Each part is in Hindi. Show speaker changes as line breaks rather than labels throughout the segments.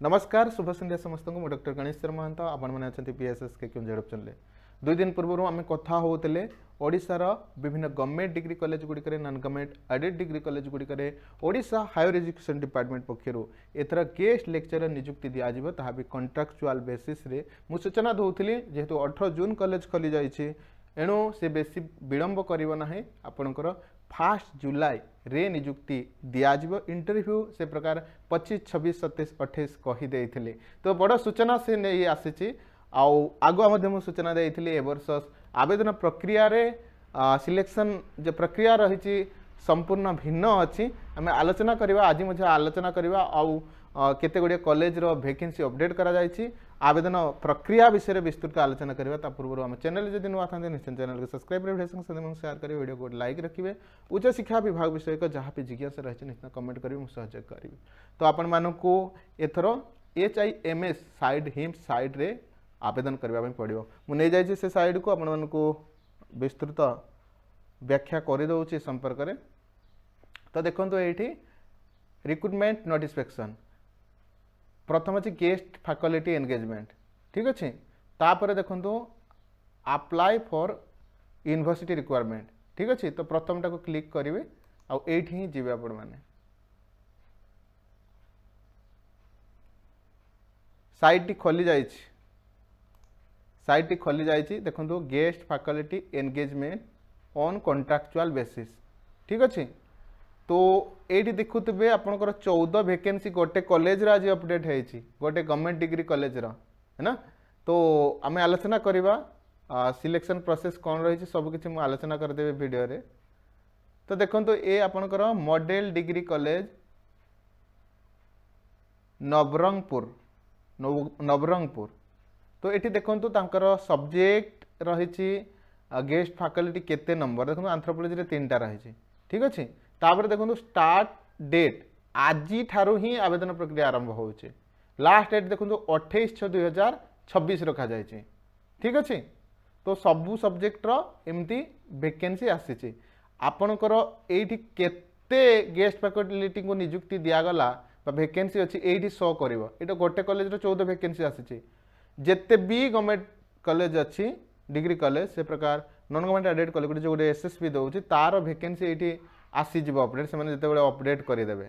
नमस्कार शुभ संध्या समस्त को डॉक्टर गणेश महंत आपण मैंने अच्छा पीएसएस के क्यों चैनल 2 दिन पूर्व आम कथा होते ओडिशार विभिन्न गवर्नमेंट डिग्री कॉलेज गुड़िक non government aided degree college गुड़िक ओडिशा हायर एजुकेशन डिपार्टमेंट पक्षर एथर गेस्ट लेक्चरर नियुक्ति दिज्व ता भी कंट्राक्चुअल बेसिस रे मु सूचना दूसरी जेहेतु 18 जून कॉलेज खोली जाइए एणु से बेसी विलंब करना आपणकर 1 जुलाई रे नियुक्ति दिज्व इंटरव्यू से प्रकार 25, 26, 27, 28 कहीदे तो बड़ सूचना से नहीं आसी आगुआ सूचना देती ए वर्ष आवेदन प्रक्रिया रे सिलेक्शन जो प्रक्रिया रही संपूर्ण भिन्न अच्छी आम आलोचना करवा आज मुझे आलोचना करवा आउ केते गुड़िया कॉलेज रो वैकेंसी अपडेट करा जायछि आवेदन प्रक्रिया विषय विस्तृत आलोचना करवा पूर्व आम चैनल जब नुआ था निश्चय चैनल को सब्सक्राइब करेंगे शेयर करेंगे वीडियो को लाइक रखिए उच्च शिक्षा विभाग विषय को जहाँ भी जिज्ञासा रही निश्चय कमेंट करेंगे मुझे सहयोग करी तो आपण मानू एथर HIMS साइड हिम्स साइड रे आवेदन करने पड़ो मुझे जाइए से साइड को आपण मानू विस्तृत व्याख्या करदे संपर्क में तो देखो ये रिक्रुटमेंट नोटिफिकेशन प्रथम अच्छी गेस्ट फैकल्टी एंगेजमेंट ठीक अच्छे तापर देखो अप्लाई फॉर यूनिवर्सिटी रिक्वायरमेंट ठीक अच्छे तो प्रथमटा को क्लिक करेंगे आउट ही जीवे आपण मैंने साइट टी खोली जाइए साइट टी खोली जाइए देखो guest faculty engagement on contractual basis ठीक अच्छे तो ये देखुवे आपंकर 14 वैकेंसी गोटे कॉलेज आज अपडेट होती गोटे गवर्नमेंट डिग्री कॉलेज है ना तो आम आलोचना करवा सिलेक्शन प्रोसेस कौन रही सबकि मुझे आलोचना करदेवी वीडियो रे तो देखो ये आपंकर मॉडल डिग्री कॉलेज नवरंगपुर तो ये देखो सब्जेक्ट रही गेस्ट फैकल्टी केते नंबर देखो एंथ्रोपोलॉजी 3टा रही ठीक अच्छे तापर देखो स्टार्ट डेट आज ठारू ही आवेदन प्रक्रिया आरंभ होचे लास्ट डेट देखो 28/6/2026 रखा जाए ठीक अच्छे तो सबू सब्जेक्ट एमती वैकेंसी आसी आपणकर ये केते गेस्ट फैकल्टी को नियुक्ति दिगला वैकेंसी अच्छी ये शो कर ये गोटे कॉलेज 14 वैकेंसी आसी जिते भी गवर्नमेंट कॉलेज अच्छी डिग्री कॉलेज से प्रकार नॉन गवर्नमेंट एडेड कॉलेज जो गोटे SSB दूसरी तार वैकेंसी ये आसीज अपडेट से जो अपडेट करदे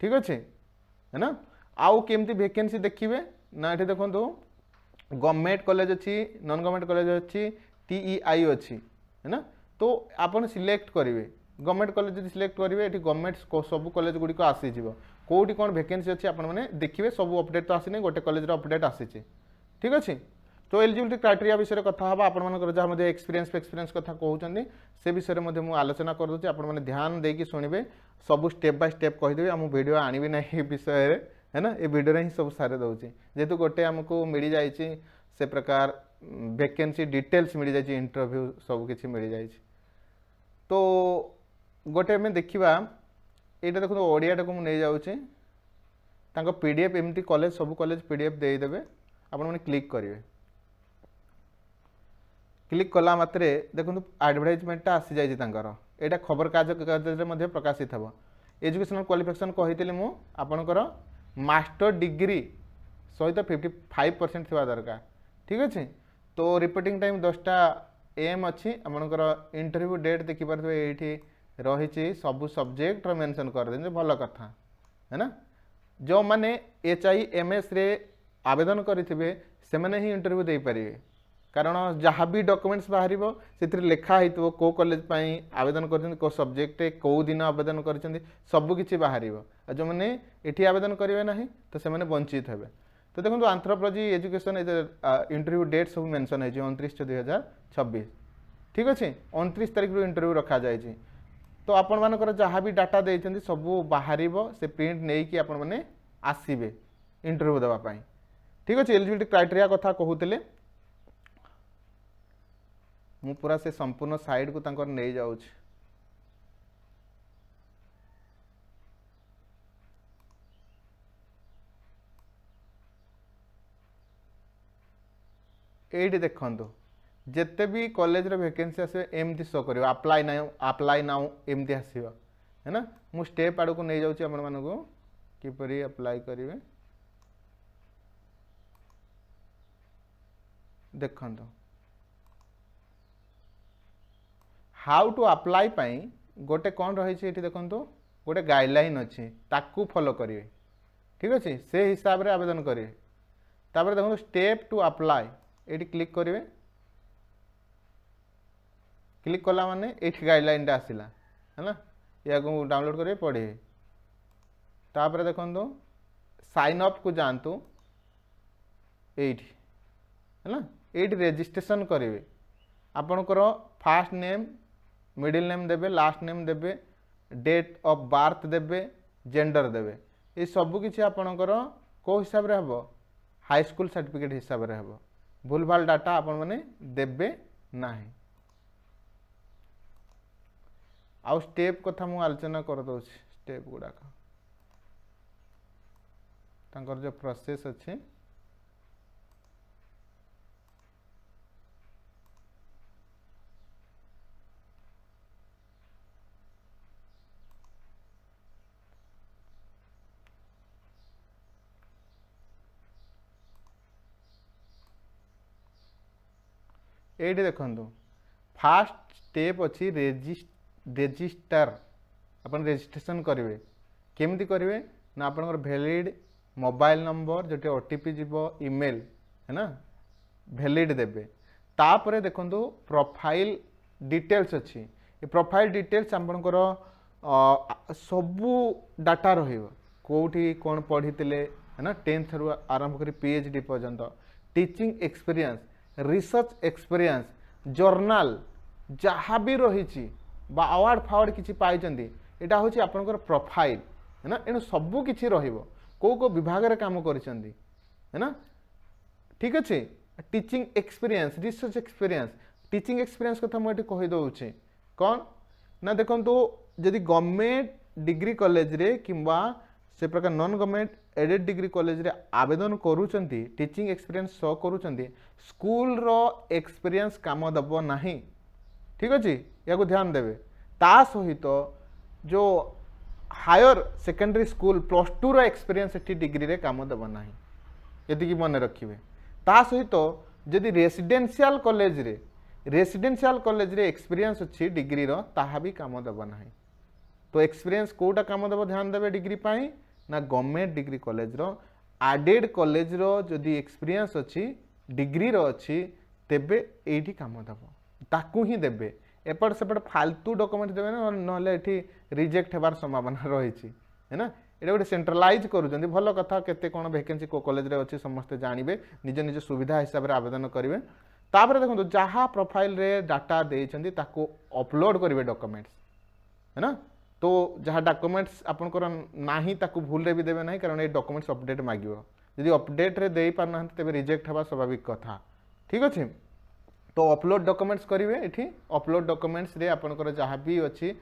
ठीक अच्छे है ना आउ केमती वैकेंसी देखिए ना ये देखो गवर्नमेंट कॉलेज अच्छी नॉन गवर्नमेंट कॉलेज अच्छी TEI अच्छी है ना तो आपन सिलेक्ट करेंगे गवर्नमेंट कॉलेज सिलेक्ट करेंगे ये गवर्नमेंट सब कॉलेज गुड़िक आसीज कौटी कौन वैकेंसी अच्छी आपने देखिए सब अपडेट तो आसी गोटे कॉलेज अपडेट आसी ठीक अच्छे तो एलिजिबिलिटी क्राइटेरिया विषय कथा हाँ आपर जहाँ एक्सपीरियंस कथा कहते से विषय में मुझे आलोचना करदे आपने ध्यान देकी शुणे सब स्टेप बाय स्टेप कहीदेवी आम वीडियो आनी ना ये विषय है ना ये वीडियो ही सब सारे दूसरी जेहेतु गोटे आमको मिल जाए से प्रकार वैकेंसी डिटेल्स मिल जाए इंटरव्यू सबकि मिल जाए तो गोटे आम देखा यहाँ देखो ओडियाटा को मुझे जाऊँगी PDF एमती कॉलेज सब कॉलेज PDF देदेवे आपने क्लिक करेंगे क्लिक कला मात्रे देखो एडवर्टाइजमेंटा आसी जाइए यहाँ खबर कागज प्रकाशित हे एजुकेशनल क्वालिफिकेशन कही मु आपणकर मास्टर डिग्री सहित 55% थी दरकार ठीक अच्छे तो रिपोर्टिंग टाइम 10टा AM अच्छी आपणकर इंटरव्यू डेट देखिपे ये रही सबू सब्जेक्ट मेंशन कर दें भल कथा है ना जो मैंने HIMS रे आवेदन करेंगे से मैंने ही इंटरव्यू दे पारे कारण जहाँ भी डॉक्यूमेंट्स बाहर से लिखाई कौ कॉलेज आवेदन कर सब्जेक्ट कौ दिन आवेदन कर सबकि बाहर जो मैंने ये आवेदन करेंगे ना तो से वंचित हे तो देखो एंथ्रोपोलॉजी एजुकेशन इंटरव्यू डेट सब मेंशन है 29/6/2026 ठीक अच्छे 29 तारीख इंटरव्यू रखा जाए तो आपण मानकर जहाँ भी डाटा देते सब बाहर से प्रिंट नहीं कि आपण मैंने आसबे इंटरव्यू देवाई ठीक अच्छे एलिजिबिलिटी क्राइटेरिया कथा कहते मु पूरा से संपूर्ण साइड को तंकर नहीं जाऊँ ये देखो जिते भी कॉलेज रे वैकेंसी आसे एमती शो कर अप्लाई नाउ एमती आसो है ना मु स्टेप आड़ को नहीं जाऊँ आप किपरि अप्लाई करेंगे देखो हाउ टू अप्लाई पाई गोटे कौन रही है देखो गोटे गाइडलाइन अच्छी ताकू फॉलो करेंगे ठीक अच्छे से हिसाब से आवेदन करेंगे तापर देखो स्टेप टू अप्लाई ये क्लिक करेंगे क्लिक कला माने ये गाइडलाइन टा आसला है ना या डाउनलोड करेंगे पढ़े तापर देखो साइन अप को जातु ये है ना ये रेजिस्ट्रेशन करेंगे आपणकर फास्ट नेम मिडिल नेम देवे लास्ट नेम देवे डेट ऑफ बर्थ देवे जेंडर देवे ये सब किसी आपणकर को हिसाब रे हबो हाई स्कूल सर्टिफिकेट हिसाब रे हबो भूल भाल डाटा आपण माने देवे नाही आउ स्टेप कथा मु आलोचना कर दो स्टेप गुड़ाक तांकर जो प्रोसेस अच्छे ये देखु फास्ट स्टेप अच्छी रेजिस्टर अपन रेजिस्ट्रेशन करेंगे केमती करेंगे ना आपनकर वैलिड मोबाइल नंबर जो ओटीपी जीव ईमेल है ना वैलिड देवे तापर देखो प्रोफाइल डिटेल्स अच्छी ये प्रोफाइल डिटेल्स आपनकर सबू डाटा रोटी कौन पढ़ी है ना 10th रु आरंभ कर PhD पर्यंत teaching experience research experience journal जहाँ भी रही अवार्ड फावार्ड किसी पाई यहाँ हूँ आपंकर प्रोफाइल है ना एणु सबू किसी रो विभाग रे काम करिसेंती है ना ठीक अच्छे teaching experience research experience teaching experience कथा मुझे कही दौचे कौन ना देखो जदि गवर्नमेंट डिग्री कॉलेज रे किंबा से प्रकार non government aided degree college रे आवेदन करूचंती टीचिंग एक्सपीरियंस शो करूचंती स्कूल रो एक्सपीरियंस काम दबो नाही ठीक अच्छे या ध्यान देवे ता सहित जो हायर सेकेंडरी स्कूल +2 रो एक्सपीरियंस एटी डिग्री रे काम दबो नाही यदि मन रखिए ता सहित जदि रेसिडेंशियल कॉलेज रे एक्सपीरियंस अच्छी डिग्री रो ताहा भी काम दबो नाही तो एक्सपीरियंस कोटा काम दबो ध्यान देवे डिग्री पाई ना गवर्नमेंट डिग्री कॉलेज रो एडेड कॉलेज रो जदि एक्सपीरियंस अच्छी डिग्री रो अच्छी तेबे एठी काम दबो ताकू ही देबे एपट सेपट फालतू डॉक्यूमेंट देबे ना नहले एठी रिजेक्ट हेबार संभावना रही है ना ये गोटे सेंट्रलाइज करूँ भल कथा केते कौन वैकेंसी को कॉलेज रे अच्छी समस्ते जानवे निज निज सुविधा हिसाब से आवेदन करेंगे तापर देखो जहाँ प्रोफाइल रे डाटा देइछंती ताको अपलोड करेंगे डॉक्यूमेंट्स है ना तो जहाँ डॉक्यूमेंट्स आपनकर नाही ताको भूल रे भी देवे नहीं कारण ये डॉक्यूमेंट्स अपडेट मागियो यदि अपडेट रे देई पार ना तेबे रिजेक्ट हवा स्वाभाविक कथा ठीक अच्छे तो अपलोड डॉक्यूमेंट्स करेंगे ये अपलोड डॉक्यूमेंट्स रे आपनकर जहाँ भी अच्छी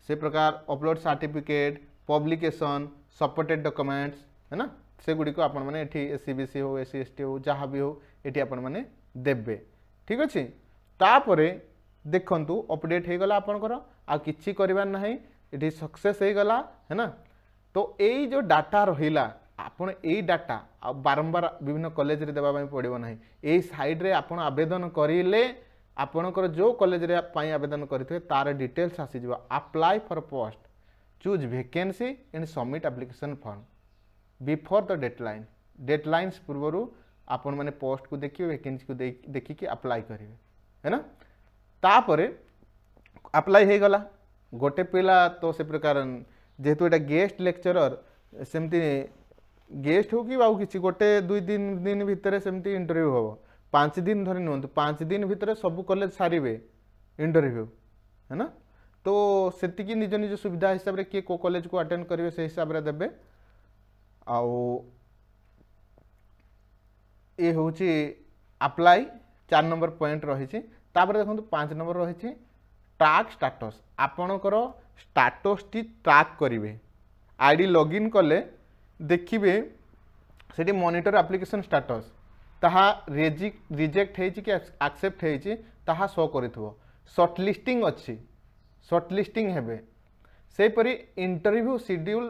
से प्रकार upload certificate publication supported documents है ना से गुड़ी को आपण माने एठी SCBC हो SC ST हो जहाँ भी हो ये आपण माने देबे ठीक अच्छे तापरे देखंतु अपडेट हो गला आपनकर आ किछि करबार नाही एठी सक्सेस हो गला है ना तो यही जो डाटा रहिला आपण यही डाटा बारंबार विभिन्न कॉलेज रे देबा पड़ो ना यही साइड रे आपण आवेदन करिले आपणकर जो कॉलेज रे पाई आवेदन करथिबे तार डिटेल्स आसी जबा apply for post choose vacancy and submit application form before the deadlines पूर्व आपण माने पोस्ट को देखिए वैकेंसी को देखिए अप्लाई करेंगे है ना तापरे अप्लाई हो गला गोटे पिला तो से प्रकार जेहेतु एटा गेस्ट लेक्चरर सेमती गेस्ट हो कि आउ किसी गोटे 2-3 भितर सेमती इंटरव्यू हम 5 दिन धरी नुहतु 5 दिन भितर सब कॉलेज सारे इंटरव्यू है ना तो सेतिकी निज निज सुविधा हिसाब रे किए को कॉलेज को अटेंड करेंगे से हिसाब रे देबे आउ ये हूँ अप्लाई 4 नंबर पॉइंट रही तापर देखो 5 नंबर रही ट्रैक स्टाटस आपणकर स्टाटस टी ट्रैक करेंगे आईडी लॉगिन कले देखिए सेठी मॉनिटर एप्लिकेशन स्टाटस ताहा रिजेक्ट होइछि कि एक्सेप्ट होइछि ताहा शो करिथबो शॉर्टलिस्टिंग अच्छी शॉर्टलिस्टिंग हेबे से परी इंटरव्यू शेड्यूल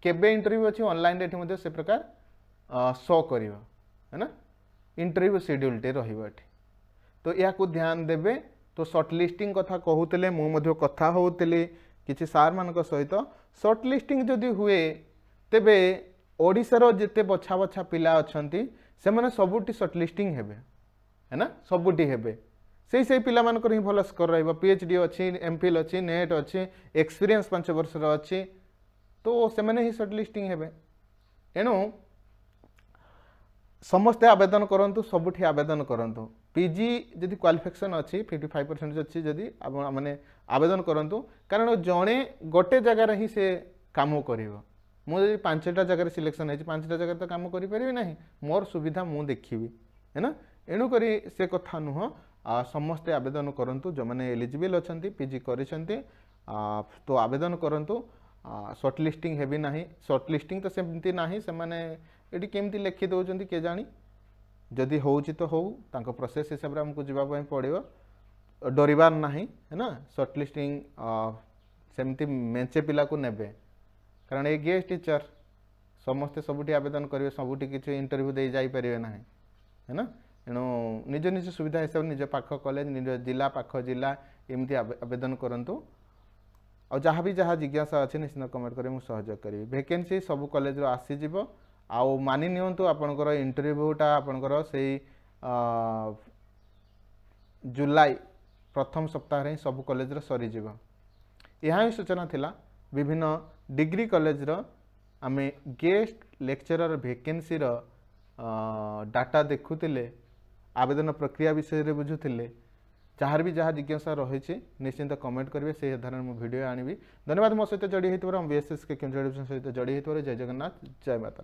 केबे इंटरव्यू अच्छी ऑनलाइन रे से प्रकार शो करिवो है ना इंटरव्यू शेड्यूलटे रही तो या ध्यान देवे तो सर्टलिस्टिंग कथा कहूले मुझे कथा होली किसी सार मान सहित सर्टलिस्टिंग जदि हुए तेबे ओडिशार जिते बछा बछा पिला अच्छी से सबुटी सर्टलिस्टिंग हेबे है ना सबुटी हेबे से पिला मानकर ही भल स्कोर रहिबो पीएचडी अच्छी एमफिल अच्छी नेट अच्छी एक्सपीरियंस 5 वर्ष अच्छी तो से ही सर्टलिस्टिंग हेबे एणु समस्ते आवेदन करंतु सबुठी आवेदन करंतु पीजी जदि क्वालिफिकेशन अच्छी 55% अच्छी जदि माने आवेदन करंतु कारण जड़े गोटे जगार ही से काम करिवो मुझे 5टा जगह सिलेक्शन है 5टा जगह तो काम करें ना मोर सुविधा मु देखी है ना एणुक से कथा नुह समस्ते आवेदन करंतु जो मैंने एलिजिबल अच्छा पीजी करिसेंती तो आवेदन करंतु सर्टलिस्टिंग हेबी ना सर्टलिस्टिंग तो सेमती ना से ये केमती लिखि दौरान किए जानी जदि हो तो हो प्रोसेस हिसाब से आमको जावाई पड़ो डरबार ना है ना सर्टलिस्टिंग सेमती मेचे पिला को नेबे कारण ये गेस्ट टीचर समस्ते सबुठी आवेदन करेंगे सबुठी किसी इंटरव्यू दे जापर ना है ना एणु निज निज सुविधा हिसाब निज पाख कॉलेज निज जिला पाख जिला एमती आवेदन करूँ और जहाँ भी जहाँ जिज्ञासा अच्छे निश्चित कमेंट करें मुझे सहयोग करी वैकेंसी सब कॉलेज आसीज आउ मानि नियंतु आपनकर इंटरव्यूटा आपनकर से जुलाई प्रथम सप्ताह ही सब कॉलेज सरीज यह सूचना थिला विभिन्न डिग्री कॉलेज आमे गेस्ट लेक्चरर वैकेंसी डाटा देखुले आवेदन प्रक्रिया विषय में बुझुले जार भी जहाँ जिज्ञासा रही निश्चिंत कमेंट करेंगे से आधार में वीडियो आनी धन्यवाद मो सहित जड़ी होता बीएसएस के केन्द्रीय सहित जड़ी होता जय जगन्नाथ जय माता।